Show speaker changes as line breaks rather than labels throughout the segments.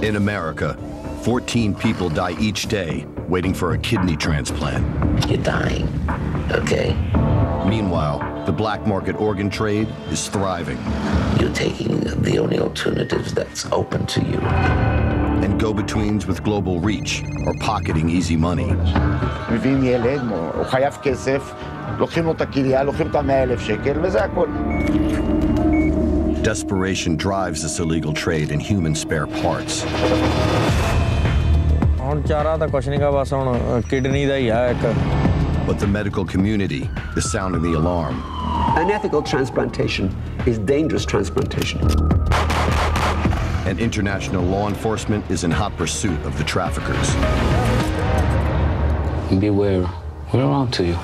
In America, 14 people die each day waiting for a kidney transplant.
You're dying, okay?
Meanwhile, the black market organ trade is thriving.
You're taking the only alternatives that's open to you.
And go-betweens with global reach are pocketing easy money.
מביאים ילד, הוא חייב כסף, לוקחים לו את הכליה, לוקחים את ה100,000 שקל, וזה הכל.
Desperation drives this illegal trade in human spare parts. But the medical community is sounding the alarm.
Unethical transplantation is dangerous transplantation.
And international law enforcement is in hot pursuit of the traffickers.
Beware, we're on to you.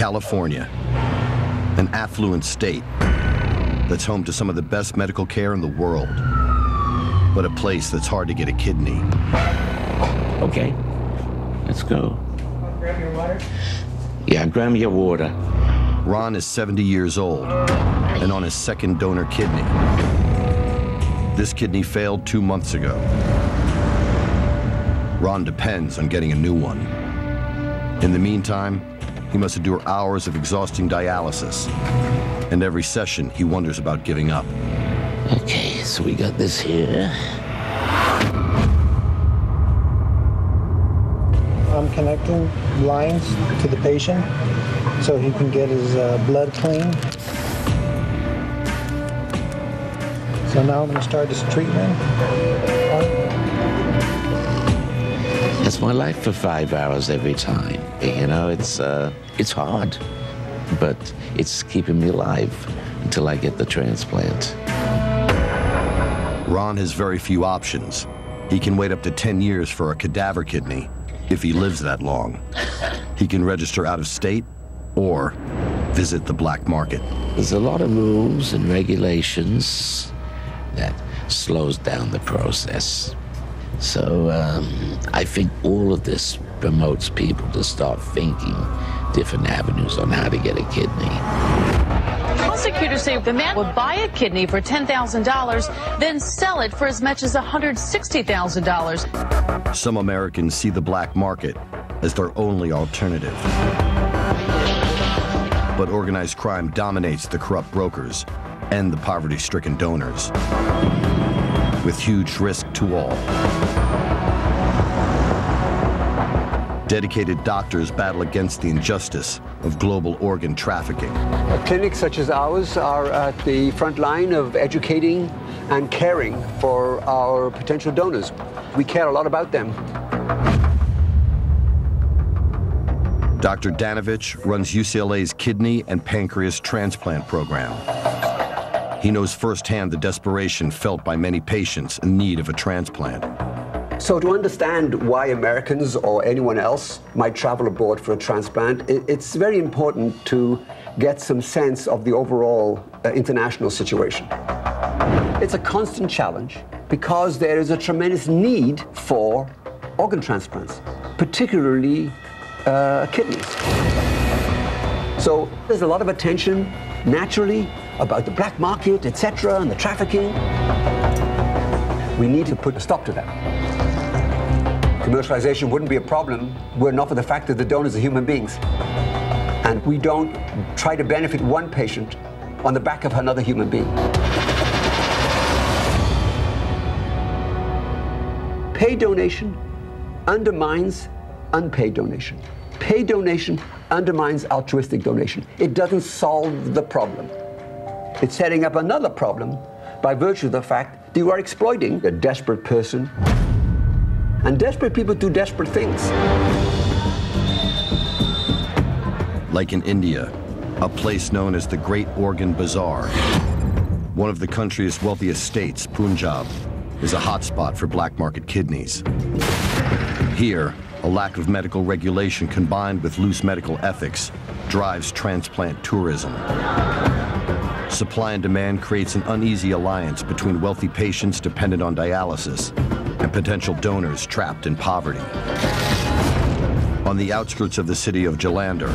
California, an affluent state that's home to some of the best medical care in the world, but a place that's hard to get a kidney.
Okay, let's go. Grab your water? Yeah, grab me your water.
Ron is 70 years old and on his second donor kidney. This kidney failed 2 months ago. Ron depends on getting a new one. In the meantime, he must endure hours of exhausting dialysis, and every session he wonders about giving up.
Okay, so we got this here.
I'm connecting lines to the patient so he can get his blood clean. So now I'm going to start this treatment.
That's my life for 5 hours every time. You know, it's hard, but it's keeping me alive until I get the transplant.
Ron has very few options. He can wait up to 10 years for a cadaver kidney, if he lives that long. He can register out of state or visit the black market.
There's a lot of rules and regulations that slows down the process. So I think all of this promotes people to start thinking different avenues on how to get a kidney.
Prosecutors say the man would buy a kidney for $10,000, then sell it for as much as $160,000.
Some Americans see the black market as their only alternative. But organized crime dominates the corrupt brokers and the poverty-stricken donors, with huge risk to all. Dedicated doctors battle against the injustice of global organ trafficking.
Clinics such as ours are at the front line of educating and caring for our potential donors. We care a lot about them.
Dr. Danovich runs UCLA's kidney and pancreas transplant program. He knows firsthand the desperation felt by many patients in need of a transplant.
So to understand why Americans or anyone else might travel abroad for a transplant, it's very important to get some sense of the overall international situation. It's a constant challenge because there is a tremendous need for organ transplants, particularly kidneys. So there's a lot of attention, naturally, about the black market, etc., and the trafficking. We need to put a stop to that. Commercialization wouldn't be a problem were it not for the fact that the donors are human beings. And we don't try to benefit one patient on the back of another human being. Paid donation undermines unpaid donation. Paid donation undermines altruistic donation. It doesn't solve the problem. It's setting up another problem by virtue of the fact that you are exploiting a desperate person. And desperate people do desperate things.
Like in India, a place known as the Great Organ Bazaar. One of the country's wealthiest states, Punjab, is a hotspot for black market kidneys. Here, a lack of medical regulation combined with loose medical ethics drives transplant tourism. Supply and demand creates an uneasy alliance between wealthy patients dependent on dialysis and potential donors trapped in poverty. On the outskirts of the city of Jalandhar,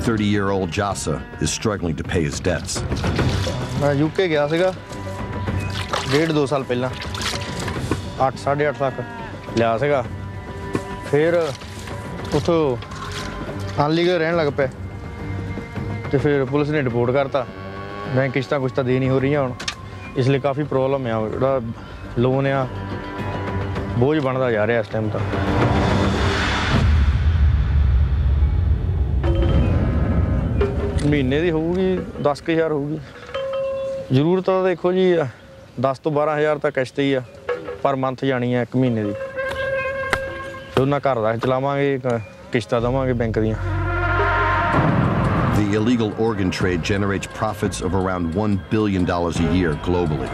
30-year-old Jasa is struggling to pay his debts.
मैं UK गया सीगा 1.5-2 साल पहला 8-8.5 तक लिया सीगा फिर उतो अनलीगल रहन लग पे तो फिर पुलिस ने रिपोर्ट करता मैं किश्तां कुश्तां दे नहीं हो रही हुण इसलिए काफ़ी प्रॉब्लम है जिहड़ा लोन आ बोझ बनता जा रहा इस टाइम तक महीने की होगी 10,000 होगी जरूरत तो देखो जी 10 तो 12,000 तक किश्त ही आ पर मंथ जानी है 1 महीने की फिर उन्हें घर रख चलावांगे किश्तां देवांगे बैंक दियां
The illegal organ trade generates profits of around $1 billion a year globally.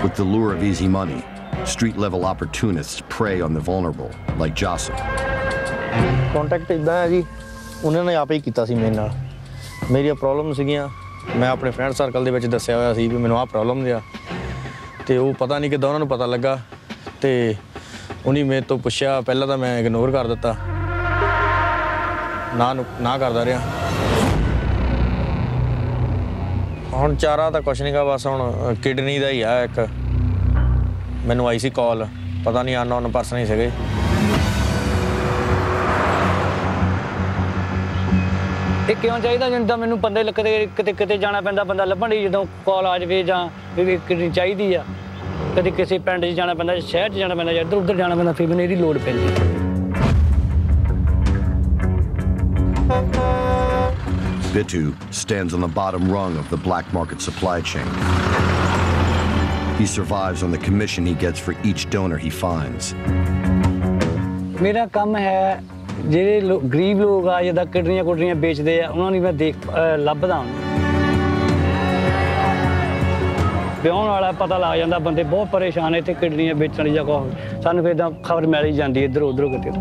With the lure of easy money, street-level opportunists prey on the vulnerable, like Jasa.
Contact इदा है जी उन्होंने आप ही किया सी मेरे नाल मेरी प्रॉब्लम सीगियां मैं अपने फ्रेंड सर्कल दे विच दस्सिया होया सी भी मैनूं आ प्रॉब्लम आ ते वो पता नहीं किद्दां उन्हां नूं पता लगा ते उन्हीं मेरे तो पुछया पहला तो मैं इग्नोर कर दिता ना करदा रहा हुण चारा तो कुछ नहीं गा बस हुण किडनी का ही है एक मैनूं आई सी कॉल पता नहीं अननोन पर्सन ही सीगे
ਇਹ ਕਿਉਂ ਚਾਹੀਦਾ ਜਿੰਦਾ ਮੈਨੂੰ ਬੰਦੇ ਕਿਤੇ ਜਾਣਾ ਪੈਂਦਾ ਬੰਦਾ ਲੱਭਣ ਲਈ ਜਦੋਂ ਕਾਲ ਆ ਜਾਵੇ ਜਾਂ ਵੀ ਕਿੰਨੀ ਚਾਹੀਦੀ ਆ ਕਦੇ ਕਿਸੇ ਪਿੰਡ 'ਚ ਜਾਣਾ ਪੈਂਦਾ ਸ਼ਹਿਰ 'ਚ ਜਾਣਾ ਪੈਂਦਾ ਜਾਂ ਇੱਧਰ ਉੱਧਰ ਜਾਣਾ ਪੈਂਦਾ ਫਿਰ ਮੈਨੂੰ ਇਹਦੀ ਲੋੜ ਪੈਂਦੀ
Bittu stands on the bottom rung of the black market supply chain. He survives on the commission he gets for each donor he finds.
ਮੇਰਾ ਕੰਮ ਹੈ ਜਿਹੜੇ ਗਰੀਬ ਲੋਕ ਆ ਜਿਹਦਾ ਕਿਡਨੀਆਂ ਵੇਚਦੇ ਆ ਉਹਨਾਂ ਨੂੰ ਮੈਂ ਲੱਭਦਾ ਵਿਆਹੁਣ ਵਾਲਾ ਪਤਾ ਲੱਗ ਜਾਂਦਾ ਬੰਦੇ ਬਹੁਤ ਪਰੇਸ਼ਾਨ ਨੇ ਤੇ ਕਿਡਨੀਆਂ ਵੇਚਣ ਦੀ ਜਗ੍ਹਾ ਸਾਨੂੰ ਫਿਰ ਤਾਂ ਖਬਰ ਮਿਲ ਹੀ ਜਾਂਦੀ ਇੱਧਰ ਉੱਧਰ ਕਿਤੇ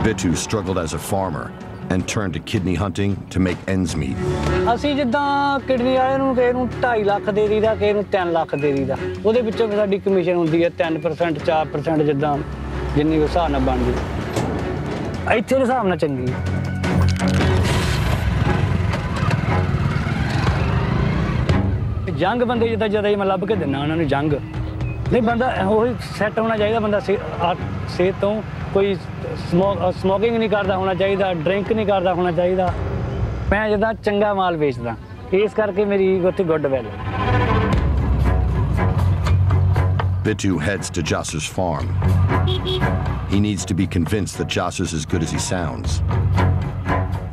Bittu struggled as a farmer and turned to kidney hunting to make ends meet.
ਅਸੀਂ ਜਿੱਦਾਂ ਕਿਡਨੀ ਵਾਲੇ ਨੂੰ ਕਿਸੇ ਨੂੰ 2.5 ਲੱਖ ਦੇ ਦੀਦਾ ਕਿਸੇ ਨੂੰ 3 ਲੱਖ ਦੇ ਦੀਦਾ ਉਹਦੇ ਵਿੱਚੋਂ ਸਾਡੀ ਕਮਿਸ਼ਨ ਹੁੰਦੀ ਹੈ 3% 4% ਜਿੱਦਾਂ ਜਿੰਨੀ ਹਿਸਾਬ ਨਾਲ ਬਣਦੀ ਇੱਥੇ ਦੇ ਹਿਸਾਬ ਨਾਲ ਚੰਗੀ ਜੰਗ ਬੰਦੇ ਜਿੱਦਾਂ ਜ਼ਿਆਦਾ ਮੈਂ ਲੱਭ ਕੇ ਦਿੰਦਾ ਉਹਨਾਂ ਨੂੰ ਜੰਗ ਨਹੀਂ ਬੰਦਾ ਉਹੀ ਸੈੱਟ ਹੋਣਾ ਚਾਹੀਦਾ ਬੰਦਾ ਸਿਹਤ ਤੋਂ ਕੋਈ ਸਮੋਕਿੰਗ ਨਹੀਂ ਕਰਦਾ ਹੋਣਾ ਚਾਹੀਦਾ ਡਰਿੰਕ ਨਹੀਂ ਕਰਦਾ ਹੋਣਾ ਚਾਹੀਦਾ ਮੈਂ ਜਿੱਦਾਂ ਚੰਗਾ ਮਾਲ ਵੇਚਦਾ ਇਸ ਕਰਕੇ ਮੇਰੀ ਉੱਥੇ good value
Bittu heads to Jasa's farm. He needs to be convinced that Jasa's as good as he sounds.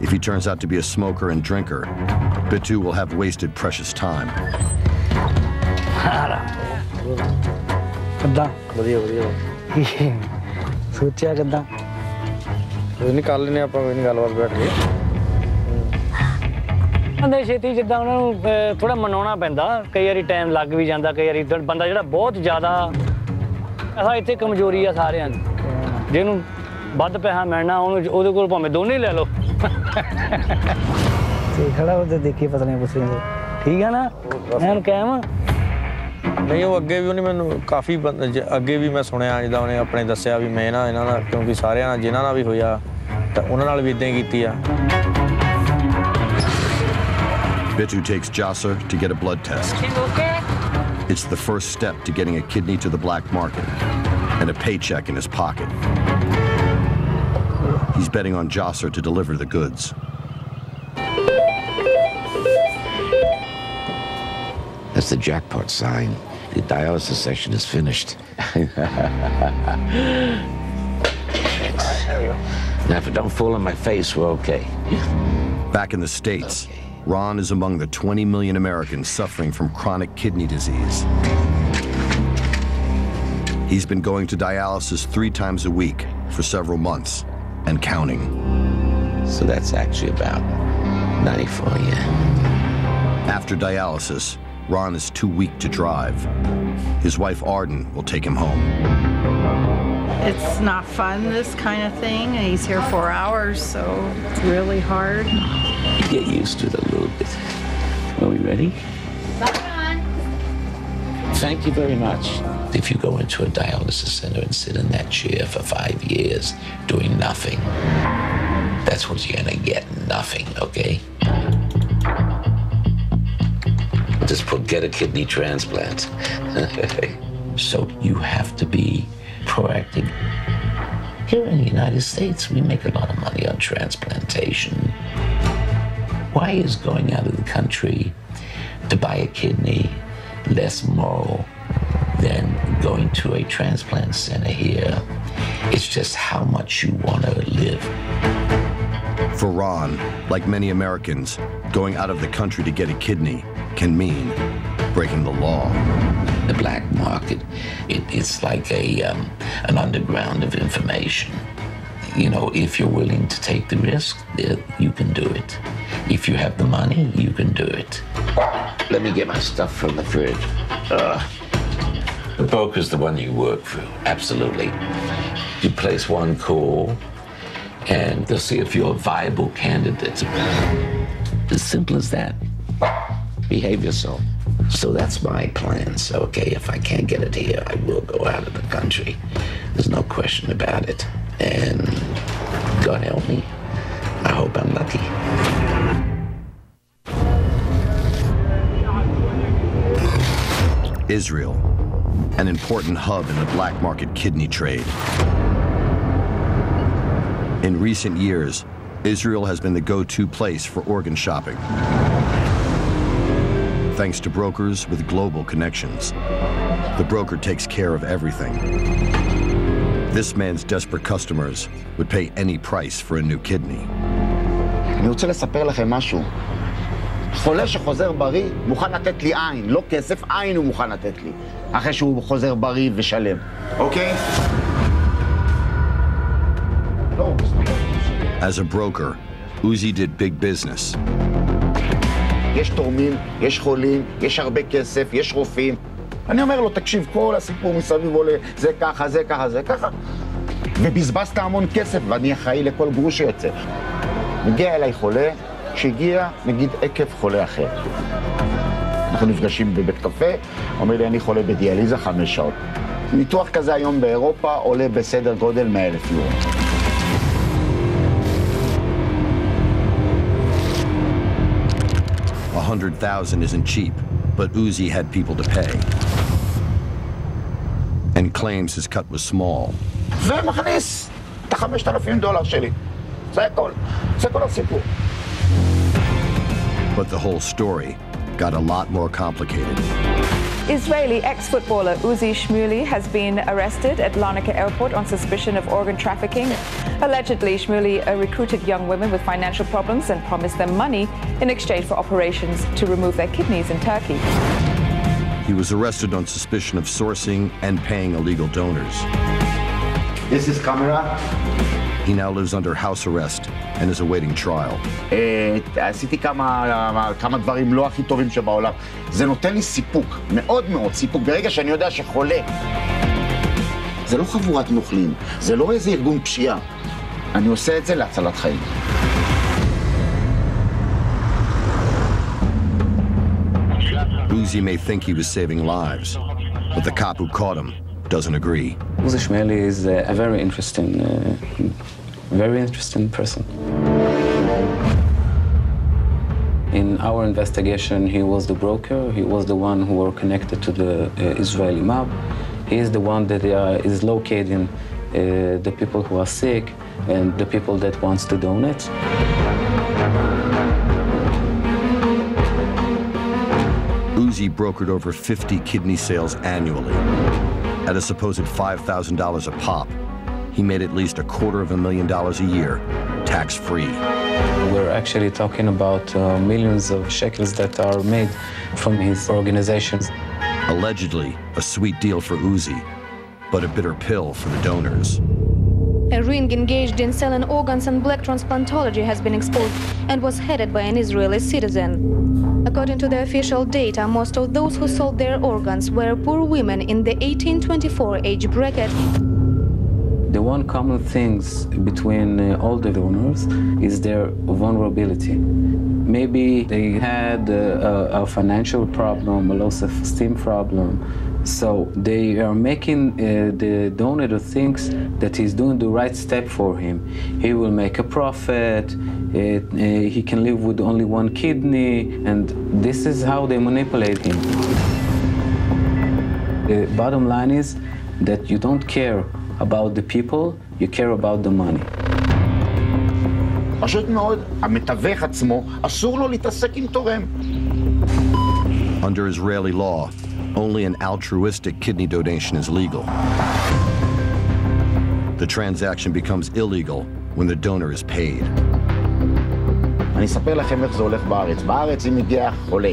If he turns out to be a smoker and drinker, Bittu will have wasted precious time.
ਕਿੱਦਾਂ ਵਧੀਆ ਸੋਚਿਆ ਕਿੱਦਾਂ
ਕੋਈ ਨਹੀਂ ਕਰ ਲੈਨੇ ਆਪਾਂ ਕੋਈ ਨਹੀਂ ਗੱਲਬਾਤ ਬੈਠ ਕੇ
ਬੰਦੇ ਛੇਤੀ ਜਿੱਦਾਂ ਉਹਨਾਂ ਨੂੰ ਥੋੜਾ ਮਨਾਉਣਾ ਪੈਂਦਾ ਕਈ ਵਾਰੀ ਟਾਈਮ ਲੱਗ ਵੀ ਜਾਂਦਾ ਕਈ ਵਾਰੀ ਬੰਦਾ ਜਿਹੜਾ ਬਹੁਤ ਜ਼ਿਆਦਾ ਇੱਥੇ ਕਮਜ਼ੋਰੀ ਆ ਸਾਰਿਆਂ ਦੀ ਜਿਹਨੂੰ ਵੱਧ ਪੈਸਾ ਮਿਲਣਾ ਉਹਨੂੰ ਉਹਦੇ ਕੋਲ ਭਾਵੇਂ ਦੋਨੇ ਲੈ ਲਓ ਤੇ ਖੜਾ ਉਹਦੇ ਦੇਖੀ ਪਤਲੀਆਂ ਪੁੱਛੀਆਂ ਠੀਕ ਆ ਨਾ ਮੈਂ ਕਹਿਮ
ਨਹੀਂ ਉਹ ਅੱਗੇ ਵੀ ਉਹਨੇ ਮੈਨੂੰ ਕਾਫੀ ਅੱਗੇ ਵੀ ਮੈਂ ਸੁਣਿਆ ਜਿੱਦਾਂ ਉਹਨੇ ਆਪਣੇ ਦੱਸਿਆ ਵੀ ਮੈਂ ਇਹਨਾਂ ਦਾ ਕਿਉਂਕਿ ਸਾਰਿਆਂ ਨਾਲ ਜਿਨ੍ਹਾਂ ਨਾਲ ਵੀ ਹੋਇਆ ਤਾਂ ਉਹਨਾਂ ਨਾਲ ਵੀ ਇਦਾਂ ਹੀ ਕੀਤੀ ਆ
Bittu takes Jasa to get a blood test. It's the first step to getting a kidney to the black market and a paycheck in his pocket. He's betting on Jasa to deliver the goods.
That's the jackpot sign. The dialysis session is finished. Now, if it don't fall on my face, we're okay.
Back in the States, Ron is among the 20 million Americans suffering from chronic kidney disease. He's been going to dialysis 3 times a week for several months and counting.
So that's actually about 94, yeah.
After dialysis, Ron is too weak to drive. His wife Arden will take him home.
It's not fun, this kind of thing. He's here 4 hours, so it's really hard.
You get used to it a little bit. Are we ready? Thank you very much. If you go into a dialysis center and sit in that chair for 5 years doing nothing, That's what you're gonna get, nothing, okay? Just get a kidney transplant. So you have to be proactive. Here in the United States, we make a lot of money on transplantation. Why is going out of the country to buy a kidney less moral than going to a transplant center here? It's just how much you want to live.
For Ron, like many Americans, going out of the country to get a kidney can mean breaking the law.
The black market, it's like an underground of information. You know, if you're willing to take the risk, you can do it. If you have the money, you can do it. Let me get my stuff from the fridge. The broker's the one you work through, absolutely. You place one call, and they'll see if you're a viable candidate. As simple as that. Behave yourself. So that's my plan. So, okay, if I can't get it here, I will go out of the country. There's no question about it. And God help me, I hope I'm lucky.
Israel, an important hub in the black market kidney trade. In recent years, Israel has been the go-to place for organ shopping, thanks to brokers with global connections. The broker takes care of everything. This man's desperate customers would pay any price for a new kidney.
אני רוצה לספר לכם משהו. חולה שחוזר בריא מוכן לתת לי עין, לא כסף, עין הוא מוכן לתת לי, אחרי שהוא חוזר בריא ושלם. אוקיי?
As a broker, Uzi did big business.
יש תורמים, יש חולים, יש הרבה כסף, יש רופאים. אני אומר לו, תקשיב, כל הסיפור מסביב עולה, זה ככה, זה ככה, זה ככה. ובזבזת המון כסף, ואני אחראי לכל גרוש שיוצא. מגיע אליי חולה, שהגיע, נגיד, עקב חולה אחר. אנחנו נפגשים בבית קפה, אומר לי, אני חולה בדיאליזה 5 שעות. ניתוח כזה היום באירופה עולה בסדר גודל 100,000 יורו.
$100,000 isn't cheap, but Uzi had people to pay. And claims his cut was small.
ומכניס את $5,000 שלי. זה הכל. זה כל הסיפור.
But the whole story got a lot more complicated.
Israeli ex-footballer Uzi Shmuley has been arrested at Larnaca Airport on suspicion of organ trafficking. Allegedly, Shmuley recruited young women with financial problems and promised them money in exchange for operations to remove their kidneys in Turkey.
He was arrested on suspicion of sourcing and paying illegal donors.
This is camera.
He now lives under house arrest and is awaiting trial.
עשיתי כמה דברים לא הכי טובים שבעולם. זה נותן לי סיפוק, מאוד מאוד סיפוק, ברגע שאני יודע שחולה. זה לא חבורת נוכלים, זה לא איזה ארגון פשיעה. אני עושה את זה להצלת חיים.
Uzi may think he was saving lives, but the cop who caught him doesn't agree.
Uzi Shmuley is a very interesting person. In our investigation, he was the broker. He was the one who were connected to the Israeli mob. He is the one that is locating the people who are sick and the people that wants to donate.
Uzi brokered over 50 kidney sales annually. At a supposed $5,000 a pop, he made at least $250,000 a year, tax-free.
We're actually talking about millions of shekels that are made from his organizations.
Allegedly, a sweet deal for Uzi, but a bitter pill for the donors.
A ring engaged in selling organs and black transplantology has been exposed and was headed by an Israeli citizen. According to the official data, most of those who sold their organs were poor women in the 18-24 age bracket.
The one common thing between all the donors is their vulnerability. Maybe they had a financial problem, a low self-esteem problem. So they are making the donor who thinks that he's doing the right step for him. He will make a profit, he can live with only one kidney, and this is how they manipulate him. The bottom line is that you don't care about the people, you care about the money.
פשוט מאוד, המתווך עצמו, אסור לו להתעסק עם תורם.
Under Israeli law, only an altruistic kidney donation is legal. The transaction becomes illegal when the donor is paid.
אני אספר לכם איך זה הולך בארץ. בארץ אם מגיע חולה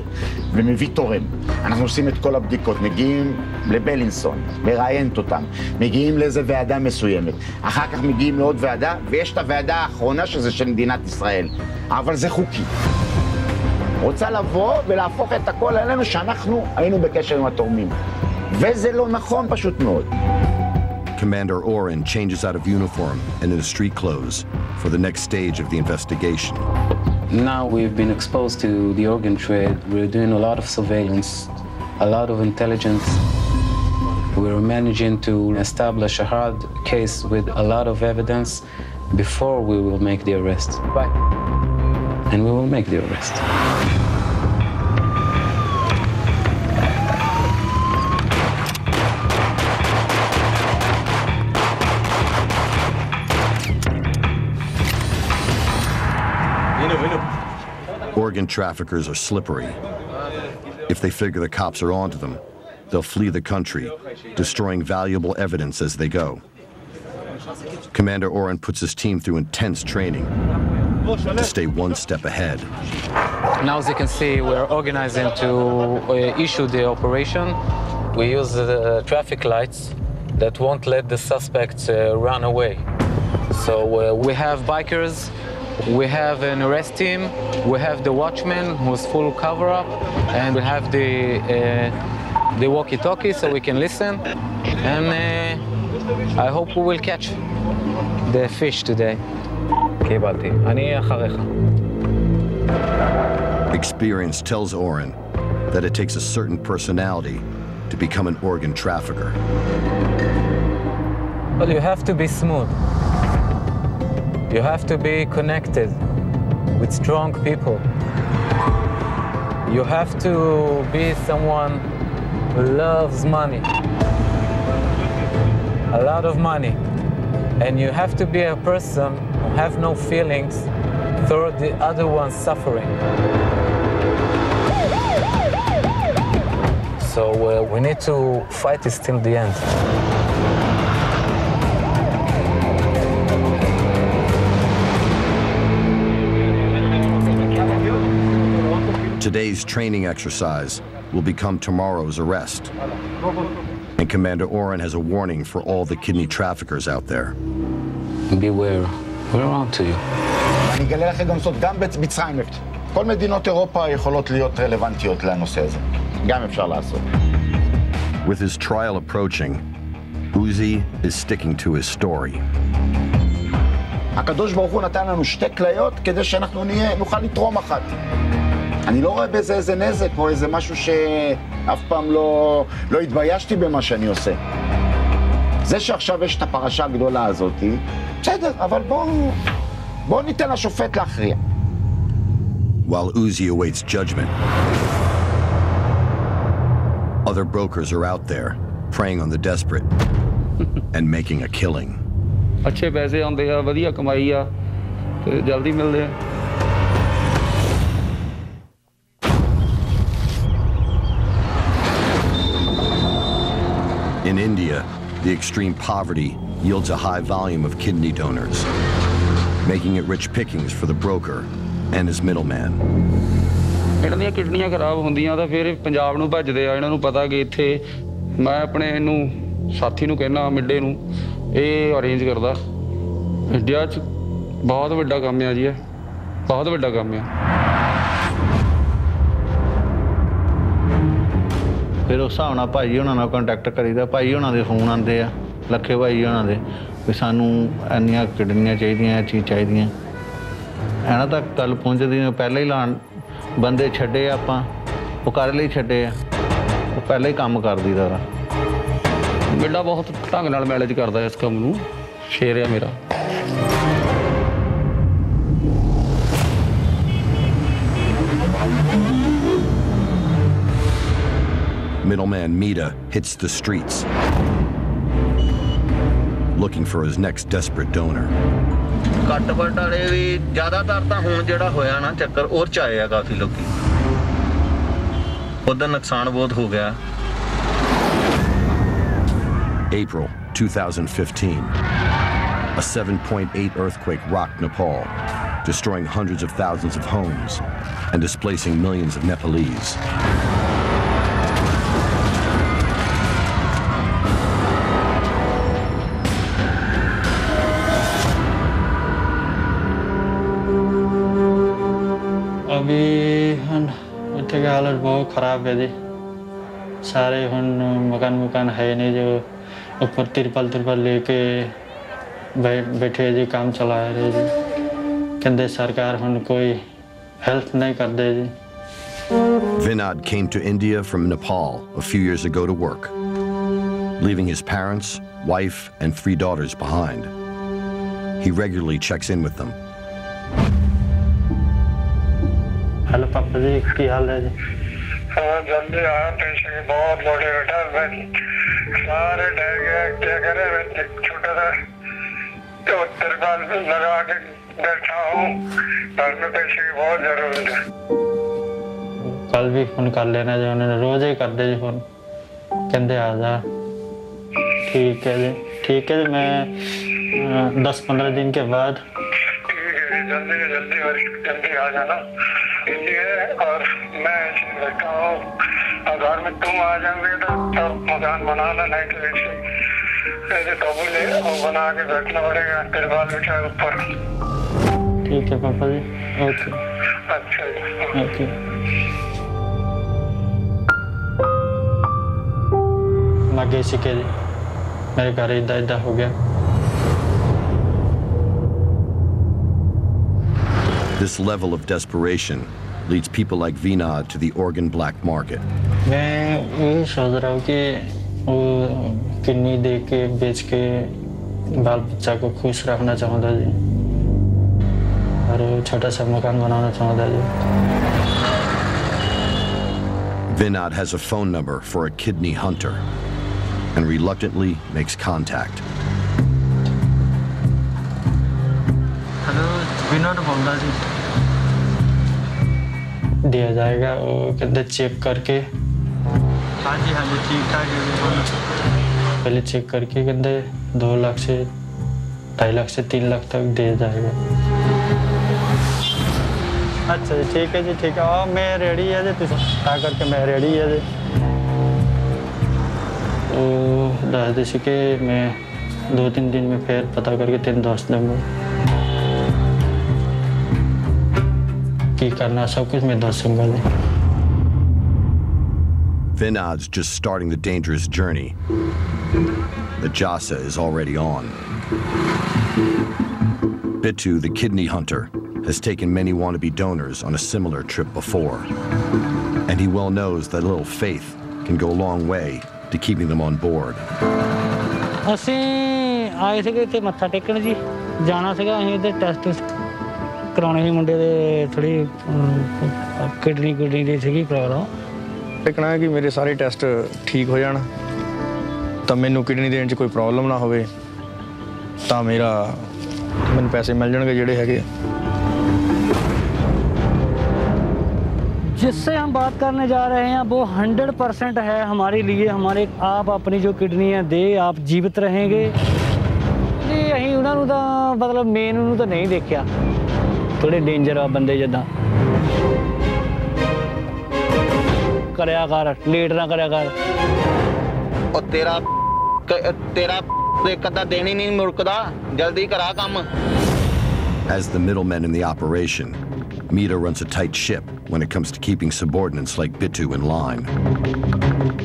ומביא תורם, אנחנו עושים את כל הבדיקות, מגיעים לבלינסון, מראיינת אותם, מגיעים לאיזה ועדה מסוימת, אחר כך מגיעים לעוד ועדה, ויש את הוועדה האחרונה שזה של מדינת ישראל, אבל זה חוקי. רוצה לבוא ולהפוך את הכל עלינו שאנחנו היינו בקשר עם התורמים, וזה לא נכון פשוט מאוד.
Commander Oren changes out of uniform and into street clothes for the next stage of the investigation.
Now we've been exposed to the organ trade. We're doing a lot of surveillance, a lot of intelligence. We're managing to establish a hard case with a lot of evidence before we will make the arrest. Bye. And we will make the arrest.
Organ traffickers are slippery. If they figure the cops are onto them, they'll flee the country, destroying valuable evidence as they go. Commander Oren puts his team through intense training to stay one step ahead.
Now, as you can see, we're organizing to issue the operation. We use the traffic lights that won't let the suspects run away. So we have bikers, we have an arrest team, we have the watchman who's full cover-up, and we have the walkie-talkie so we can listen. And I hope we will catch the fish today.
Experience tells Oren that it takes a certain personality to become an organ trafficker.
Well, you have to be smooth. You have to be connected with strong people. You have to be someone who loves money, a lot of money. And you have to be a person who have no feelings toward the other one's suffering. So we need to fight this till the end.
Today's training exercise will become tomorrow's arrest. And Commander Oren has a warning for all the kidney traffickers out there.
Beware, we're on to you.
אני אגלה לכם גם זאת, גם במצרים. כל מדינות אירופה יכולות להיות רלוונטיות לנושא הזה. גם אפשר לעשות.
With his trial approaching, Uzi is sticking to his story.
הקדוש ברוך הוא נתן לנו שתי כליות כדי שאנחנו נוכל לתרום אחת. אני לא רואה בזה איזה נזק או איזה משהו שאף פעם לא התביישתי במה שאני עושה. זה שעכשיו יש את הפרשה הגדולה הזאת, בסדר, אבל בואו ניתן לשופט להכריע.
While Uzi awaits judgment, other brokers are out there preying on the desperate and making a killing.
अच्छे पैसे आਉਂਦੇ ਆ ਵਧੀਆ ਕਮਾਈ ਆ ਤੇ ਜਲਦੀ ਮਿਲਦੇ ਆ
In India, the extreme poverty yields a high volume of kidney donors, making it rich pickings for the broker and his middleman.
ਇਹਨਾਂ ਦੀਆਂ ਕਿਡਨੀਆਂ ਖਰਾਬ ਹੁੰਦੀਆਂ ਤਾਂ ਫਿਰ ਪੰਜਾਬ ਨੂੰ ਭੱਜਦੇ ਆ ਇਹਨਾਂ ਨੂੰ ਪਤਾ ਕਿ ਇੱਥੇ ਮੈਂ ਆਪਣੇ ਇਹਨੂੰ ਸਾਥੀ ਨੂੰ ਕਹਿਣਾ ਮਿੱਡੇ ਨੂੰ ਇਹ ਅਰੇਂਜ ਕਰਦਾ ਇੰਡੀਆ 'ਚ ਬਹੁਤ ਵੱਡਾ ਕੰਮ ਆ ਜੀ ਇਹ ਬਹੁਤ ਵੱਡਾ ਕੰਮ ਆ
ਫਿਰ ਉਸ ਹਿਸਾਬ ਨਾਲ ਭਾਈ ਉਹਨਾਂ ਨਾਲ ਕੰਟੈਕਟ ਕਰੀਦਾ ਭਾਈ ਉਹਨਾਂ ਦੇ ਫੋਨ ਆਉਂਦੇ ਆ ਲੱਖੇ ਭਾਈ ਉਹਨਾਂ ਦੇ ਵੀ ਸਾਨੂੰ ਇੰਨੀਆਂ ਕਿਡਨੀਆਂ ਚਾਹੀਦੀਆਂ ਇਹ ਚੀਜ਼ ਚਾਹੀਦੀਆਂ ਇਹਨਾਂ ਤੱਕ ਗੱਲ ਪਹੁੰਚਦੀ ਨੇ ਪਹਿਲਾਂ ਹੀ ਲਾਣ ਬੰਦੇ ਛੱਡੇ ਆਪਾਂ ਉਹ ਕਰ ਲਈ ਛੱਡੇ ਆ ਉਹ ਪਹਿਲਾਂ ਹੀ ਕੰਮ ਕਰਦੀ ਦਾ
ਬੇਟਾ ਬਹੁਤ ਢੰਗ ਨਾਲ ਮੈਨੇਜ ਕਰਦਾ ਇਸ ਕੰਮ ਨੂੰ ਸ਼ੇਰ ਆ ਮੇਰਾ
Middleman Mita hits the streets, looking for his next desperate donor.
ਘੱਟ-ਵੱਟ ਵਾਲੇ ਵੀ ਜ਼ਿਆਦਾਤਰ ਤਾਂ ਹੁਣ ਜਿਹੜਾ ਹੋਇਆ ਨਾ ਚੱਕਰ ਉਹ 'ਚ ਆਏ ਆ ਕਾਫੀ ਲੋਕੀ ਉਹਦਾ ਨੁਕਸਾਨ ਬਹੁਤ ਹੋ ਗਿਆ
April 2015. A 7.8 earthquake rocked Nepal, destroying hundreds of thousands of homes and displacing millions of Nepalese.
अभी हम इतने की हालत बहुत ख़राब है जी सारे हम मकान है नहीं जो ऊपर तिरपाल लेके बैठे जी काम चला रहे जी कहते सरकार हम कोई हेल्प नहीं कर दे जी
Vinod came to India from Nepal a few years ago to work, leaving his parents, wife, and 3 daughters behind. He regularly checks in with them.
Hello पापा जी की हाल है जी
हाँ जल्दी आया पैसे की बहुत लोड़े बेटा मैं सारे डर गया क्या करे मैं छोटा सा तो तिरपाल लगा के बैठा हूँ घर में पैसे की बहुत जरूरत है
कल भी फोन कर लेना जी उन्होंने रोज ही कर दे जी फोन कहते आ जा ठीक है जी मैं 10-15 दिन के बाद
ठीक है जल्दी आ जाना इसलिए और मैं ऐसे बैठा हूँ और घर में तुम आ जाओगे तो तब मकान बनाना नहीं तो ऐसे कबूले और बना के बैठना पड़ेगा तिरपाल बिछा ऊपर
ठीक है पापा जी ओके
अच्छा जी
ओके मैं गई सीखे जी मेरे घर इदा हो गया
This level of desperation leads people like Vinod to the organ black market.
मैं यही सोच रहा हूँ कि वो किडनी दे के बेच के बाल बच्चा को खुश रखना चाहता जी और छोटा सा मकान बनाना चाहता जी
Vinod has a phone number for a kidney hunter and reluctantly makes contact.
Hello Vinod बोलता जी दिया जाएगा वो कहते चेक करके हाँ जी ठीक ठाक है पहले चेक करके कहते 2 लाख से 2.5 लाख से 3 लाख तक दिया जाएगा अच्छा जी ठीक है हाँ मैं रेडी है जी तुम करके मैं रेडी है जी तो दस दी कि मैं 2-3 दिन में फिर पता करके 3 दस दूँगा करना सब कुछ मैं दसूंगा जी
Vinod's just starting the dangerous journey. The Jasa is already on. Bittu, the kidney hunter, has taken many wannabe donors on a similar trip before. And he well knows that a little faith can go a long way to keeping them on board.
ਅਸੀਂ ਆਏ ਸੀਗੇ ਇੱਥੇ ਮੱਥਾ ਟੇਕਣ ਜੀ ਜਾਣਾ ਸੀਗਾ ਅਸੀਂ ਇਹਦੇ ਟੈਸਟ ਕਰਾਉਣੇ ਸੀ ਮੁੰਡੇ ਦੇ ਥੋੜੀ ਕਿਡਨੀ ਦੀ ਸੀਗੀ ਪ੍ਰੋਬਲਮ
ਦੇਖਣਾ ਹੈ ਕਿ ਮੇਰੇ ਸਾਰੇ ਟੈਸਟ ਠੀਕ ਹੋ ਜਾਣ ਤਾਂ ਮੈਨੂੰ ਕਿਡਨੀ ਦੇਣ 'ਚ ਕੋਈ ਪ੍ਰੋਬਲਮ ਨਾ ਹੋਵੇ ਤਾਂ ਮੈਨੂੰ ਪੈਸੇ ਮਿਲ ਜਾਣਗੇ ਜਿਹੜੇ ਹੈਗੇ
जिससे हम बात करने जा रहे हैं वो 100% है हमारे लिए हमारे आप अपनी जो किडनी है दे आप जीवित रहेंगे जी ਅਸੀਂ ਉਹਨਾਂ ਨੂੰ ਤਾਂ ਮਤਲਬ ਮੇਨ ਨੂੰ ਤਾਂ ਨਹੀਂ ਦੇਖਿਆ ਥੋੜੇ ਡੇਂਜਰ ਆ ਬੰਦੇ ਜਿੱਦਾਂ ਕਰਿਆ ਕਰ ਲੇਟ ਨਾ ਕਰਿਆ ਕਰ
ਉਹ ਤੇਰਾ ਇੱਕ ਅੱਧਾ ਦੇਣੀ ਨਹੀਂ ਮੁੜਕਦਾ ਜਲਦੀ ਕਰਾ ਕੰਮ
As the middleman in the operation, Mita runs a tight ship when it comes to keeping subordinates like Bittu in line.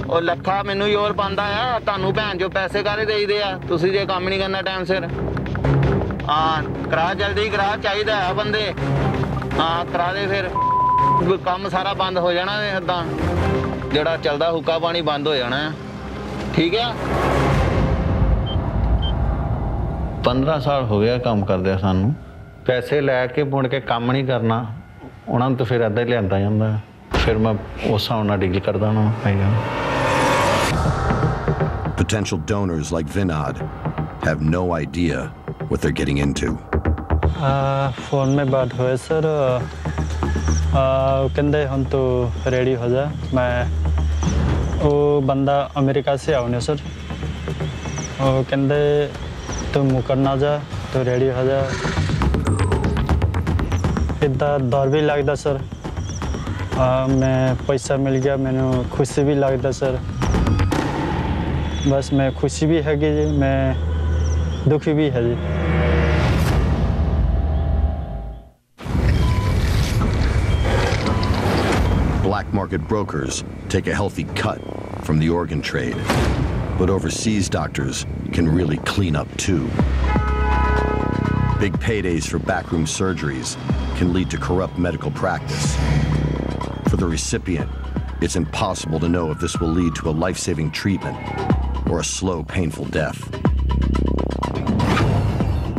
ਉਹ ਲੱਖਾ ਮੈਨੂੰ ਯੋਰ ਪਾਉਂਦਾ ਆ ਤੁਹਾਨੂੰ ਭੈਣ ਜੋ ਪੈਸੇ ਕਾਰੇ ਦੇਈਦੇ ਆ ਤੁਸੀਂ ਜੇ ਕੰਮ ਨਹੀਂ ਕਰਨਾ ਟਾਈਮ ਸਿਰ ਹਾਂ ਕਰਾ ਜਲਦੀ ਕਰਾ ਚਾਹੀਦਾ ਆ ਬੰਦੇ हाँ करा दे फिर काम सारा बंद हो जाना इदा जोड़ा चलता हुक्का पानी बंद हो जाना है ठीक है
15 साल हो गया काम करदे सानू पैसे लैके मुड़ के काम नहीं करना उन्होंने तो फिर इदा ही लिया जाता फिर मैं उस हिसाब नाल डील करदा उन्होंने
Potential donors like Vinod have no idea what they're getting into.
Phone में बात हुए सर कहते हम तो रेडी हो जा मैं वो बंदा अमेरिका से आने सर वो कहते तू मुकरना जा तो रेडी हो जा इदा डर भी लगता सर मैं पैसा मिल गया मैंने खुशी भी लगता सर बस मैं खुशी भी है कि मैं दुखी भी है जी
Black market brokers take a healthy cut from the organ trade, but overseas doctors can really clean up too. Big paydays for backroom surgeries can lead to corrupt medical practice. For the recipient, it's impossible to know if this will lead to a life-saving treatment or a slow, painful death.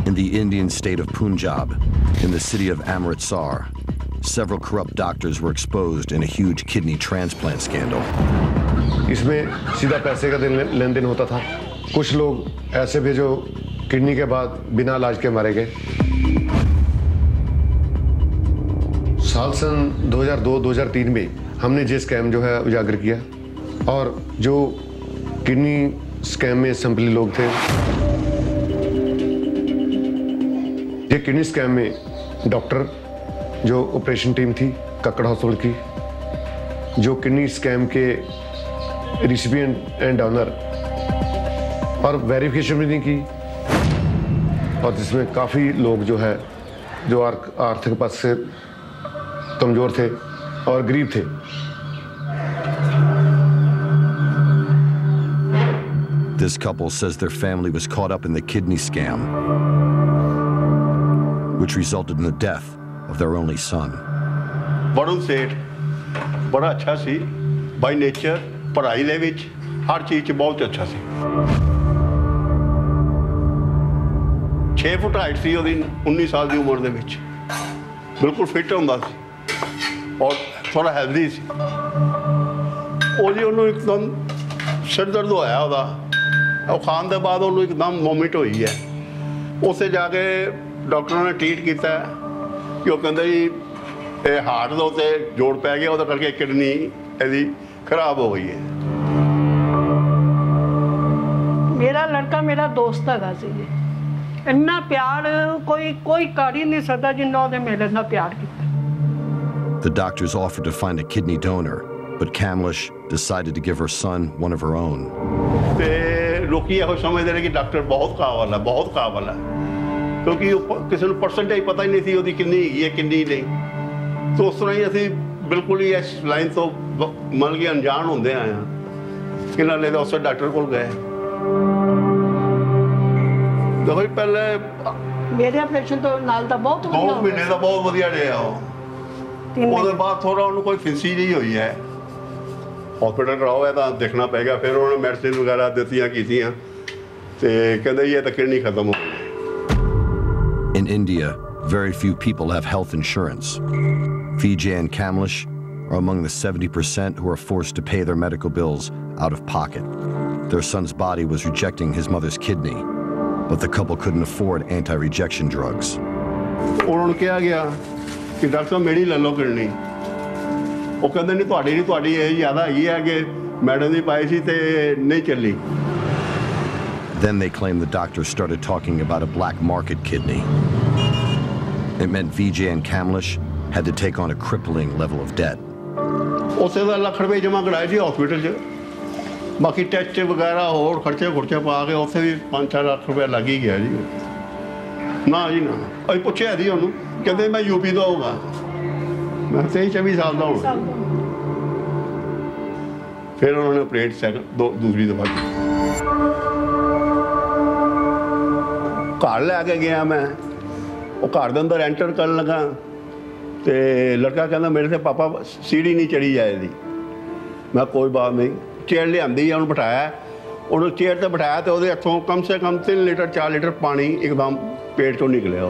In the Indian state of Punjab, in the city of Amritsar, several corrupt doctors were exposed in a huge kidney transplant scandal.
इसमें सीधा पैसे का लेन then होता था कुछ लोग ऐसे भी जो किडनी के बाद बिना इलाज के मारे गए साल सन 2002-2003 में हमने ये स्कैम जो है उजागर किया और जो किडनी स्कैम में संपली लोग थे ये किडनी स्कैम में डॉक्टर जो ऑपरेशन टीम थी कक्कड़ हॉस्पिटल की जो किडनी स्कैम के रिसिपिएंट एंड डोनर और वेरिफिकेशन भी नहीं की और जिसमें काफ़ी लोग जो है जो आर्थिक पद से कमज़ोर थे और गरीब थे
This couple says their family was caught up in the kidney scam, which resulted in the death of their only son.
Varun सेठ बड़ा अच्छा सी बाय नेचर पढ़ाई दे विच हर चीज़ च बहुत अच्छा सी 6 फुट हाइट सी ओदी 19 साल की उम्र दे विच बिल्कुल फिट हुंदा सी और थोड़ा हेल्दी सी ओदी ओनू एकदम सिर दर्द होया ओदा और खान दे बाद ओनू एकदम वोमिट होई है उसे जाके डॉक्टर ने ट्रीट किया कि वो कहते जी हार्ट के उत्ते जोड़ पै गया वो करके किडनी यदि खराब हो गई है
मेरा लड़का मेरा दोस्त है जी इन्ना प्यार कोई कर ही नहीं सकता जिन्ना उहदे मेरे नाल प्यार किया
The doctors offered to find a kidney donor, but Kamlesh decided to give her son one of her own.
ते लोग ये समझते हैं कि डॉक्टर बहुत काबल है क्योंकि किसी को परसेंटेज पता ही नहीं थी वो किन्नी है किन्नी नहीं तो उस तरह ही असी बिल्कुल ही इस लाइन तो मन के अनजान होंगे आए हैं कि नाले उस डॉक्टर को गए देखो पहले
मेरे ऑपरेशन तो नाल दा बहुत
2 महीने का बहुत वधिया रहा उसके बाद थोड़ा उन्होंने कोई फिंसी जी हुई है हॉस्पिटल कराओ है तो देखना पेगा फिर उन्होंने मेडिसिन वगैरह दित्तियां कीतियां ते कहते ये तो किडनी खत्म हो गई
In India, very few people have health insurance. Vijay and Kamlesh are among the 70% who are forced to pay their medical bills out of pocket. Their son's body was rejecting his mother's kidney, but the couple couldn't afford anti-rejection drugs.
उन्होंने कहा गया कि doctor साहब मेरी ले लो kidney वो कहते नहीं ਤੁਹਾਡੀ ਇਹ ਜ਼ਿਆਦਾ ਹੈਗੀ ਹੈ ਕਿ ਮੈਡਮ ਦੀ ਪਾਈ ਸੀ ਤੇ ਨਹੀਂ ਚੱਲੀ
Then they claimed the doctor started talking about a black market kidney. It meant Vijay and Kamlesh had to take on a crippling level of debt.
ਉਸੇ ਦਾ ਲੱਖ ਰੁਪਏ ਜਮ੍ਹਾਂ ਕਰਾਏ ਸੀ ਹਸਪੀਟਲ 'ਚ ਬਾਕੀ ਟੈਸਟ ਵਗੈਰਾ ਹੋਰ ਖਰਚੇ ਪਾ ਕੇ ਉੱਥੇ ਵੀ 5-4 ਲੱਖ ਰੁਪਏ ਲੱਗ ਹੀ ਗਿਆ ਜੀ ਨਾ ਜੀ ਨਾ ਅਸੀਂ ਪੁੱਛਿਆ ਸੀ ਉਹਨੂੰ ਕਹਿੰਦੇ ਮੈਂ ਯੂਪੀ ਤੋਂ ਆਊਗਾ ਮੈਂ 23-24 ਸਾਲ ਦਾ ਹੋਣਾ ਫਿਰ ਉਹਨਾਂ ਨੇ ਆਪਰੇਟ ਦੂਸਰੀ ਦਫਾ ਕੀਤੀ ਘਰ ਲੈ ਕੇ ਗਿਆ ਮੈਂ ਉਹ ਘਰ ਦੇ ਅੰਦਰ ਐਂਟਰ ਕਰਨ ਲੱਗਾ तो लड़का कहना मेरे से पापा सीढ़ी नहीं चढ़ी जाएगी। मैं कोई बात नहीं, चेयर लिया उन्होंने बिठाया, उन्होंने चेयर पर बिठाया तो वो हथों कम से कम 3 लीटर 4 लीटर पानी एकदम पेट चों निकलिया।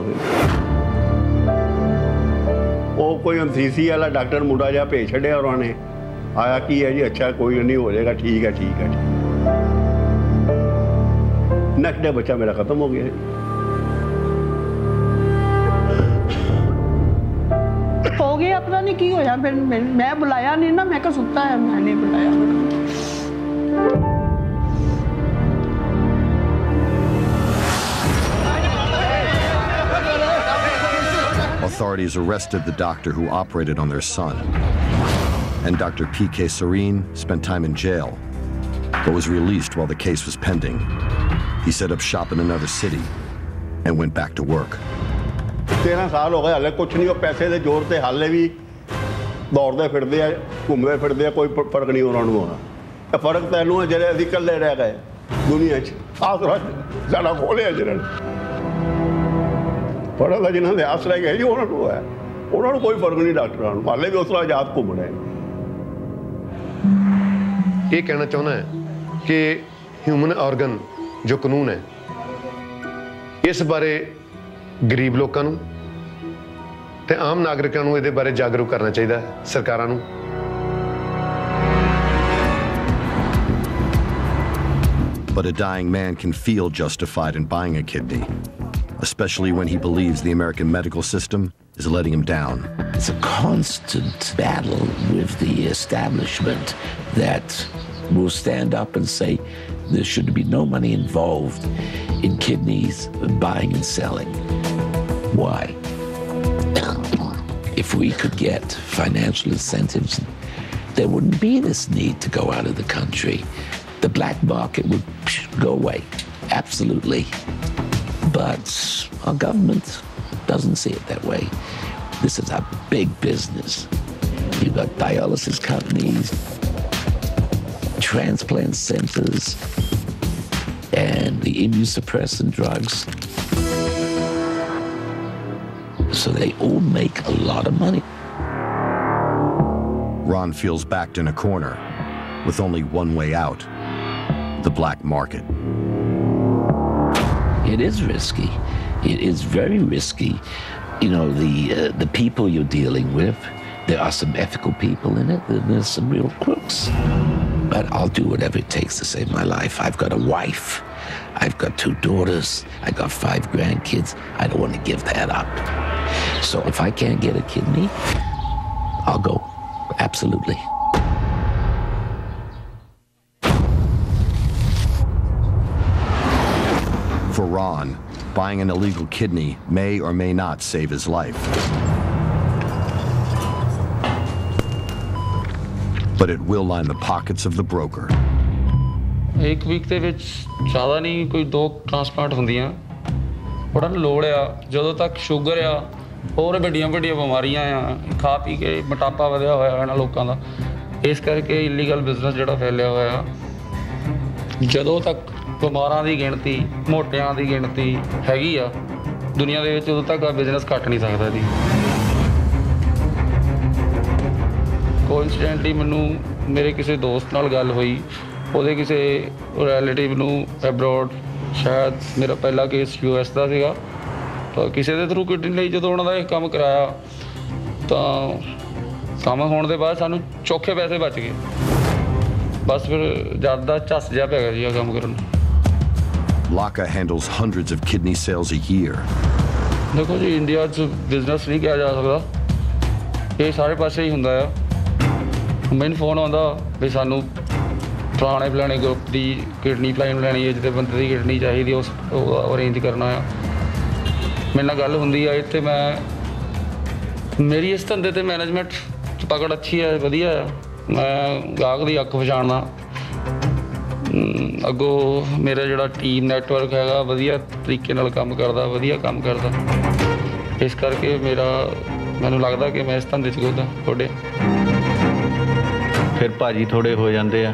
वो कोई एमसीसी वाला डॉक्टर मुंडा जहा भेज छड़िया उन्होंने, आया की है जी, अच्छा कोई नहीं हो जाएगा, ठीक है ठीक है। नेक्स्ट डे बच्चा मेरा खत्म हो गया।
हो गया पता नहीं की होया, फिर मैं बुलाया नहीं ना, मैं कहा सुता है, मैं नहीं बुलाया।
Authorities arrested the doctor who operated on their son. And Dr. P.K. Serene spent time in jail, but was released while the case was pending. He set up shop in another city and went back to work.
13 साल हो गए, हाले कुछ नहीं, पैसे के जोर से हाले भी दौड़ते फिरते हैं, घूमते फिरते हैं, कोई फर्क नहीं उन्होंने होना। फर्क तो इनू है जो अभी कल्ले रह गए दुनिया आसरा साडा खोलिया जिन्होंने, फर्क है जिन्होंने आसरा गए जी उन्होंने है, उन्होंने कोई फर्क नहीं डॉक्टरों को, हाले भी उस तरह आजाद घूम रहे हैं।
ये कहना चाहना है कि ह्यूमन ऑर्गन जो कानून है इस बारे गरीब लोगों को ते आम नागरिकों को इहदे बारे जागरूक करना चाहिए सरकारां नूं।
But a dying man can feel justified in buying a kidney, especially when he believes the American medical system is letting him down.
It's a constant battle with the establishment that will stand up and say there should be no money involved in kidneys buying and selling. Why? If we could get financial incentives, there wouldn't be this need to go out of the country. The black market would go away, absolutely. But our government doesn't see it that way. This is a big business. You've got dialysis companies, transplant centers, and the immunosuppressant drugs. So they all make a lot of money.
Ron feels backed in a corner with only one way out: the black market.
It is risky. It is very risky. You know, the people you're dealing with, there are some ethical people in it, and there's some real crooks. But I'll do whatever it takes to save my life. I've got a wife. I've got 2 daughters. I got 5 grandkids. I don't want to give that up. So if I can't get a kidney, I'll go. Absolutely.
For Ron, buying an illegal kidney may or may not save his life. But it will line the pockets of the broker.
एक week ਦੇ ਵਿੱਚ ਜ਼ਿਆਦਾ ਨਹੀਂ ਕੋਈ 2 transplant ਹੁੰਦੀਆਂ। ਉਹਨਾਂ ਨੂੰ ਲੋੜ ਆ ਜਦੋਂ ਤੱਕ ਸ਼ੂਗਰ ਆ ਹੋਰ ਵੱਡੀਆਂ ਬਿਮਾਰੀਆਂ ਆ ਖਾ ਪੀ ਕੇ ਮੋਟਾਪਾ ਵਧਿਆ ਹੋਇਆ ਇਹਨਾਂ ਲੋਕਾਂ ਦਾ ਇਸ ਕਰਕੇ ਇਲੀਗਲ ਬਿਜ਼ਨਸ ਜਿਹੜਾ ਫੈਲਿਆ ਹੋਇਆ ਜਦੋਂ ਤੱਕ ਬਿਮਾਰਾਂ ਦੀ ਗਿਣਤੀ ਮੋਟਿਆਂ ਦੀ ਗਿਣਤੀ ਹੈਗੀ ਆ ਦੁਨੀਆ ਦੇ ਵਿੱਚ ਉਦੋਂ ਤੱਕ ਆ ਬਿਜ਼ਨਸ ਘਟ ਨਹੀਂ ਸਕਦਾ ਜੀ। ਕੋਇਨਸੀਡੈਂਟਲੀ ਮੈਨੂੰ ਮੇਰੇ ਕਿਸੇ ਦੋਸਤ ਨਾਲ ਗੱਲ ਹੋਈ ਉਹਦੇ ਕਿਸੇ ਰਿਲੇਟਿਵ ਨੂੰ ਅਬਰੋਡ ਸ਼ਾਇਦ ਮੇਰਾ ਪਹਿਲਾ ਕੇਸ US ਦਾ ਸੀਗਾ ਤਾਂ ਕਿਸੇ ਦੇ ਥਰੂ ਕਿਡਨੀ ਲਈ ਜਦੋਂ ਉਹਨਾਂ ਦਾ ਇਹ ਕੰਮ ਕਰਾਇਆ ਤਾਂ ਕੰਮ ਹੋਣ ਦੇ ਬਾਅਦ ਸਾਨੂੰ ਚੌਖੇ ਪੈਸੇ ਬਚ ਗਏ ਬਸ ਫਿਰ ਜ਼ਿਆਦਾ ਝੱਸ ਜਿਹਾ ਪੈ ਗਿਆ ਜੀ ਇਹ ਕੰਮ ਕਰਨ ਨੂੰ।
Laka handles hundreds of kidney sales a year.
ਦੇਖੋ ਜੀ ਇੰਡੀਆ 'ਚ ਬਿਜ਼ਨਸ ਨਹੀਂ ਕਿਹਾ ਜਾ ਸਕਦਾ ਇਹ ਸਾਰੇ ਪਾਸੇ ਹੀ ਹੁੰਦਾ ਆ। ਮੈਨੂੰ ਫੋਨ ਆਉਂਦਾ ਵੀ ਸਾਨੂੰ ਫਲਾਣੇ ਗਰੁੱਪ ਦੀ ਕਿਡਨੀ ਪਲਾਨ ਲੈਣੀ ਹੈ ਜਿਹਦੇ ਬੰਦੇ ਦੀ ਕਿਡਨੀ ਚਾਹੀਦੀ ਉਸ ਅਰੇਂਜ ਕਰਨਾ ਆ। ਮੇਰੇ ਨਾਲ ਗੱਲ ਹੁੰਦੀ ਆ ਇੱਥੇ ਮੈਂ ਮੇਰੀ ਇਸ ਧੰਦੇ 'ਤੇ ਮੈਨੇਜਮੈਂਟ ਪਕੜ ਅੱਛੀ ਹੈ ਵਧੀਆ ਆ ਮੈਂ ਗਾਹਕ ਦੀ ਅੱਖ ਪਛਾਣਦਾ ਅੱਗੋਂ ਮੇਰਾ ਜਿਹੜਾ ਟੀਮ ਨੈਟਵਰਕ ਹੈਗਾ ਵਧੀਆ ਤਰੀਕੇ ਨਾਲ ਕੰਮ ਕਰਦਾ ਵਧੀਆ ਕੰਮ ਕਰਦਾ ਇਸ ਕਰਕੇ ਮੈਨੂੰ ਲੱਗਦਾ ਕਿ ਮੈਂ ਇਸ ਧੰਦੇ 'ਚ ਤੁਹਾਡੇ
ਫਿਰ ਭਾਜੀ ਥੋੜੇ ਹੋ ਜਾਂਦੇ ਆ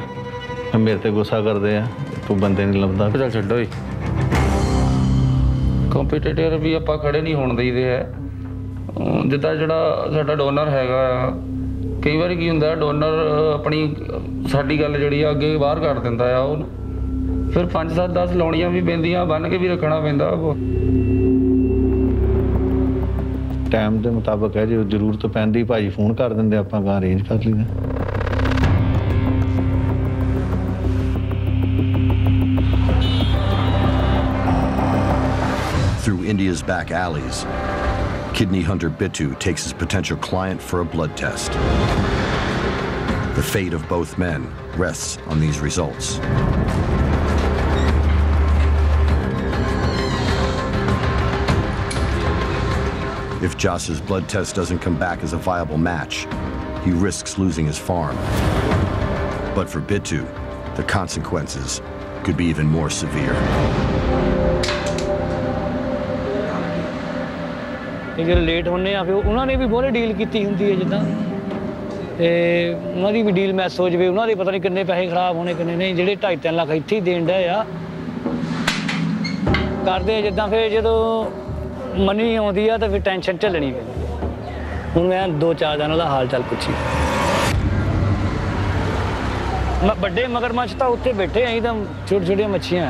ਮੇਰੇ ਤੇ ਗੁੱਸਾ ਕਰਦੇ ਆ ਤੂੰ ਬੰਦੇ ਨਹੀਂ ਲੱਭਦਾ
ਚੱਲ ਛੱਡੋ ਜੀ ਕੰਪੀਟੀਟਰ ਵੀ ਆਪਾਂ ਖੜੇ ਨਹੀਂ ਹੋਣ ਦੇਈਦੇ ਹੈ ਜਿੱਦਾਂ ਜਿਹੜਾ ਸਾਡਾ ਡੋਨਰ ਹੈਗਾ ਆ ਕਈ ਵਾਰੀ ਕੀ ਹੁੰਦਾ ਡੋਨਰ ਆਪਣੀ ਸਾਡੀ ਗੱਲ ਜਿਹੜੀ ਆ ਅੱਗੇ ਬਾਹਰ ਕੱਢ ਦਿੰਦਾ ਆ ਉਹਨੂੰ ਫਿਰ 5 7 10 ਲਾਉਣੀਆਂ ਵੀ ਪੈਂਦੀਆਂ ਬੰਨ ਕੇ ਵੀ ਰੱਖਣਾ ਪੈਂਦਾ
ਟਾਈਮ ਦੇ ਮੁਤਾਬਕ ਹੈ ਜੇ ਜ਼ਰੂਰਤ ਪੈਂਦੀ ਭਾਜੀ ਫੋਨ ਕਰ ਦਿੰਦੇ ਆਪਾਂ ਗਾ ਅਰੇਂਜ ਕਰ ਲਈਦਾ
Through India's back alleys, kidney hunter Bittu takes his potential client for a blood test. The fate of both men rests on these results. If Jas's blood test doesn't come back as a viable match, he risks losing his farm. But for Bittu, the consequences could be even more severe.
ਜਿਹੜੇ late ਹੁੰਦੇ ਆ ਫਿਰ ਉਹਨਾਂ ਨੇ ਵੀ ਬਹੁਤ deal ਕੀਤੀ ਹੁੰਦੀ ਹੈ ਜਿੱਦਾਂ ਤੇ ਉਹਨਾਂ ਦੀ ਵੀ ਡੀਲ ਮੈਸ ਹੋ ਜਾਵੇ ਉਹਨਾਂ ਦੇ ਪਤਾ ਨਹੀਂ ਕਿੰਨੇ ਪੈਸੇ ਖਰਾਬ ਹੋਣੇ ਕਿੰਨੇ ਨਹੀਂ ਜਿਹੜੇ 2.5-3 ਲੱਖ ਇੱਥੇ ਹੀ ਦੇਣ ਡਏ ਆ ਕਰਦੇ ਜਿੱਦਾਂ ਫਿਰ ਜਦੋਂ ਮਨੀ ਆਉਂਦੀ ਆ ਤਾਂ ਫਿਰ ਟੈਨਸ਼ਨ ਝੱਲਣੀ ਪੈਂਦੀ ਹੁਣ ਮੈਂ 2-4 ਦਿਨਾਂ ਦਾ ਹਾਲ ਚਾਲ ਪੁੱਛੀ ਵੱਡੇ ਮਗਰਮੱਛ ਤਾਂ ਉੱਥੇ ਬੈਠੇ ਆਂ ਤਾਂ ਛੋਟੀਆਂ ਛੋਟੀਆਂ ਮੱਛੀਆਂ ਆ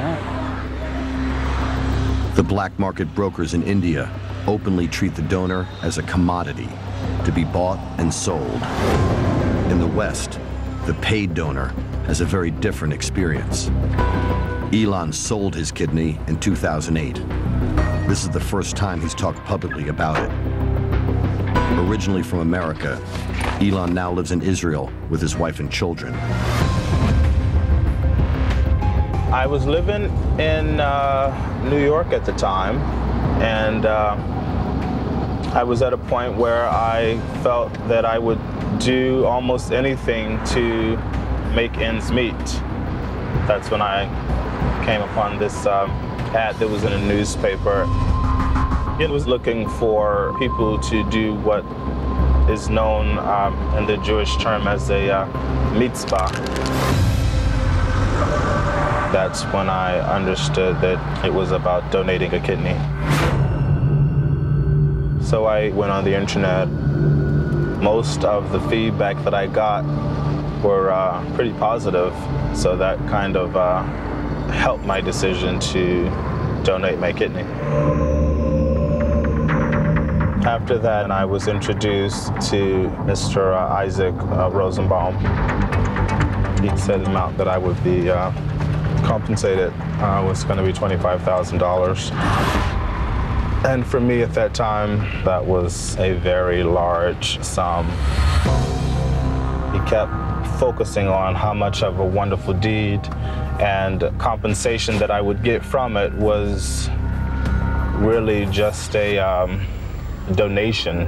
The black market brokers in India openly treat the donor as a commodity to be bought and sold. In the West, the paid donor has a very different experience. Elon sold his kidney in 2008. This is the first time he's talked publicly about it. Originally from America, Elon now lives in Israel with his wife and children.
I was living in New York at the time, and I was at a point where I felt that I would do almost anything to make ends meet. That's when I came upon this ad that was in a newspaper. It was looking for people to do what is known in the Jewish term as a mitzvah. That's when I understood that it was about donating a kidney. So I went on the internet. Most of the feedback that I got were pretty positive, so that kind of helped my decision to donate my kidney. After that, I was introduced to Mr. Isaac Rosenbaum. He said the amount that I would be compensated was going to be $25,000. And for me at that time, that was a very large sum. He kept focusing on how much of a wonderful deed and compensation that I would get from it was really just a donation.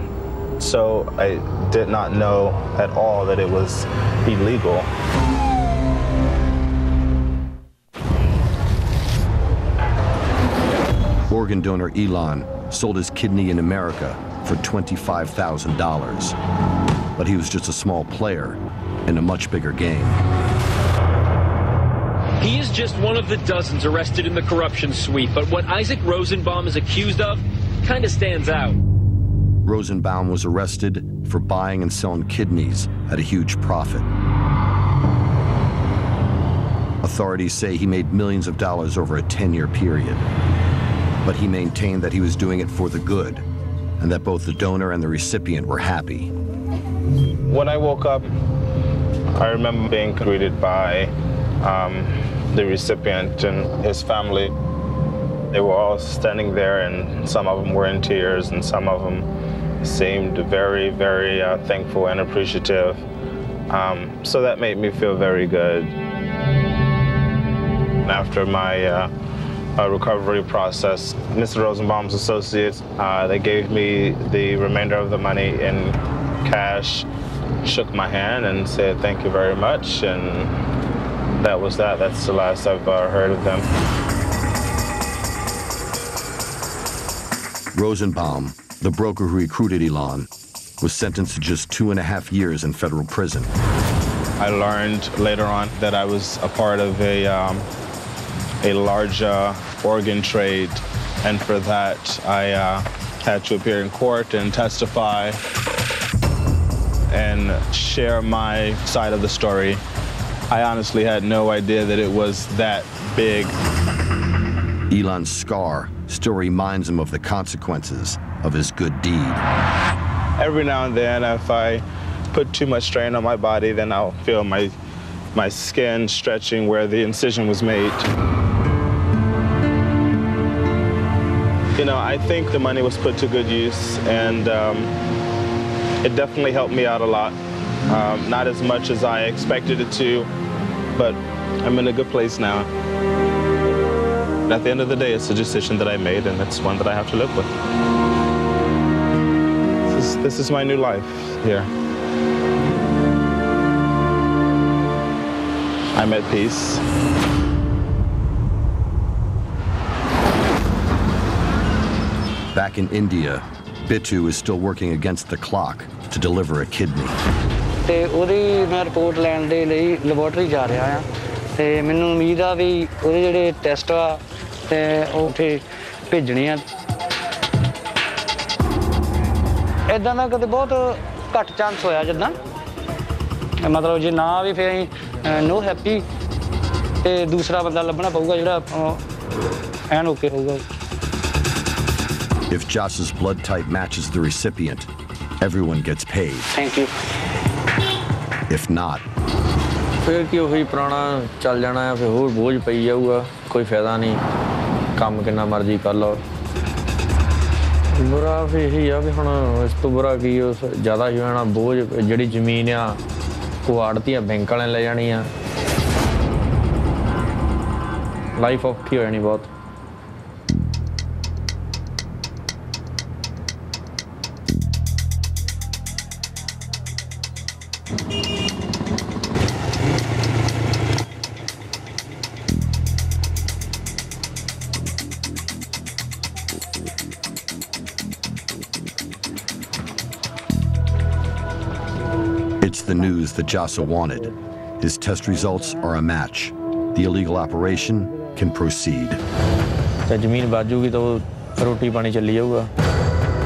So I did not know at all that it was illegal.
Organ donor Elon sold his kidney in America for $25,000. But he was just a small player in a much bigger game.
He is just one of the dozens arrested in the corruption sweep, but what Isaac Rosenbaum is accused of kind of stands out.
Rosenbaum was arrested for buying and selling kidneys at a huge profit. Authorities say he made millions of dollars over a 10-year period. But he maintained that he was doing it for the good, and that both the donor and the recipient were happy.
When I woke up, I remember being greeted by the recipient and his family. They were all standing there, and some of them were in tears, and some of them seemed very, very thankful and appreciative. So that made me feel very good. After my recovery process, Mr. Rosenbaum's associates, they gave me the remainder of the money in cash, shook my hand and said thank you very much, and that was that. That's the last I've heard of them.
Rosenbaum, the broker who recruited Elon, was sentenced to just 2.5 years in federal prison.
I learned later on that I was a part of a large organ trade, and for that I had to appear in court and testify and share my side of the story. I honestly had no idea that it was that big.
Elon's scar still reminds him of the consequences of his good deed.
Every now and then, if I put too much strain on my body, then I'll feel my skin stretching where the incision was made. You know, I think the money was put to good use, and it definitely helped me out a lot. Not as much as I expected it to, but I'm in a good place now. At the end of the day, it's a decision that I made, and it's one that I have to live with. This is my new life here. I'm at peace.
Back in India, Bittu is still working against the clock to deliver a kidney.
ਤੇ ਉਹਦੀ ਮੈਂ report ਲੈਣ ਦੇ ਲਈ laboratory ਜਾ ਰਿਹਾ ਆ ਤੇ ਮੈਨੂੰ ਉਮੀਦ ਆ ਵੀ ਉਹਦੇ ਜਿਹੜੇ ਟੈਸਟ ਆ ਤੇ ਉਹ ਉੱਥੇ ਭੇਜਣੇ ਆ ਇਦਾਂ ਦਾ ਕਦੇ ਬਹੁਤ ਘੱਟ ਚਾਂਸ ਹੋਇਆ ਜਿੱਦਾਂ ਮਤਲਬ ਜੇ ਨਾ ਵੀ ਫਿਰ ਅਸੀਂ ਨੋ ਹੈਪੀ ਤੇ ਦੂਸਰਾ ਬੰਦਾ ਲੱਭਣਾ ਪਊਗਾ ਜਿਹੜਾ ਐਨ ਓਕੇ ਹੋਊਗਾ
If Joss's blood type matches the recipient, everyone gets paid.
Thank you.
If not,
ਫਿਰ ਕੀ ਉਹੀ ਪੁਰਾਣਾ ਚੱਲ ਜਾਣਾ ਹੈ ਫਿਰ ਹੋਰ ਬੋਝ ਪਈ ਜਾਊਗਾ ਕੋਈ ਫਾਇਦਾ ਨਹੀਂ ਕੰਮ ਕਿੰਨਾ ਮਰਜ਼ੀ ਕਰ ਲਓ ਬੁਰਾ ਫਿਰ ਇਹੀ ਆ ਵੀ ਹੁਣ ਇਸ ਤੋਂ ਬੁਰਾ ਕੀ ਉਸ ਜ਼ਿਆਦਾ ਹੀ ਹੋਣਾ ਬੋਝ ਜਿਹੜੀ ਜ਼ਮੀਨ ਆ ਉਹ ਆੜਤੀਆਂ ਬੈਂਕ ਵਾਲਿਆਂ ਲੈ ਜਾਣੀ ਆ ਲਾਈਫ ਔਖੀ ਹੋ ਜਾਣੀ ਬਹੁਤ
it's the news that Jossa wanted. His test results are a match. The illegal operation can proceed.
ਤੇ ਜ਼ਮੀਨ ਬਾਜੂਗੀ ਤਾਂ ਰੋਟੀ ਪਾਣੀ ਚੱਲੀ ਜਾਊਗਾ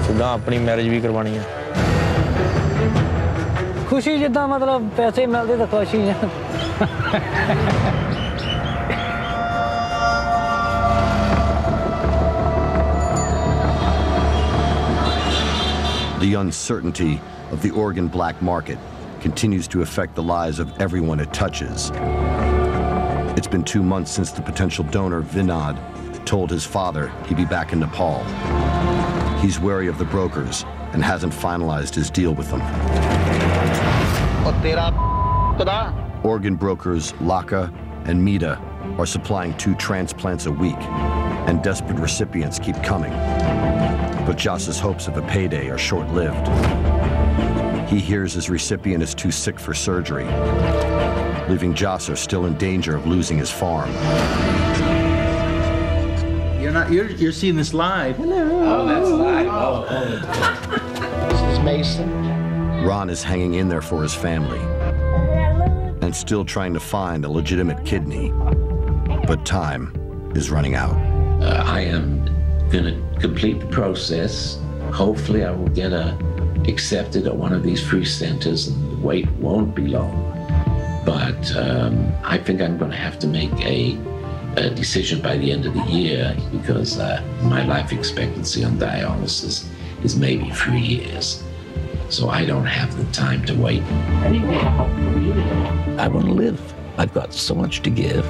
ਸਿੱਧਾ ਆਪਣੀ ਮੈਰਿਜ ਵੀ ਕਰਵਾਣੀ ਹੈ
ਖੁਸ਼ੀ ਜਿੱਦਾਂ ਮਤਲਬ ਪੈਸੇ ਮਿਲਦੇ ਤਾਂ ਖੁਸ਼ੀ ਆ
The uncertainty of the organ black market continues to affect the lives of everyone it touches. It's been 2 months since the potential donor, Vinod, told his father he'd be back in Nepal. He's wary of the brokers and hasn't finalized his deal with them. Organ brokers Laka and Mita are supplying 2 transplants a week, and desperate recipients keep coming. But Joss's hopes of a payday are short-lived. He hears his recipient is too sick for surgery, leaving Jossa still in danger of losing his farm.
You're seeing this live. Hello.
Oh, that's live. Oh. This is Mason.
Ron is hanging in there for his family and still trying to find a legitimate kidney, but time is running out.
I am going to complete the process. Hopefully I will get accepted at one of these free centers and the wait won't be long. But I think I'm going to have to make a decision by the end of the year because my life expectancy on dialysis is maybe 3 years. So I don't have the time to wait. I want to live. I've got so much to give.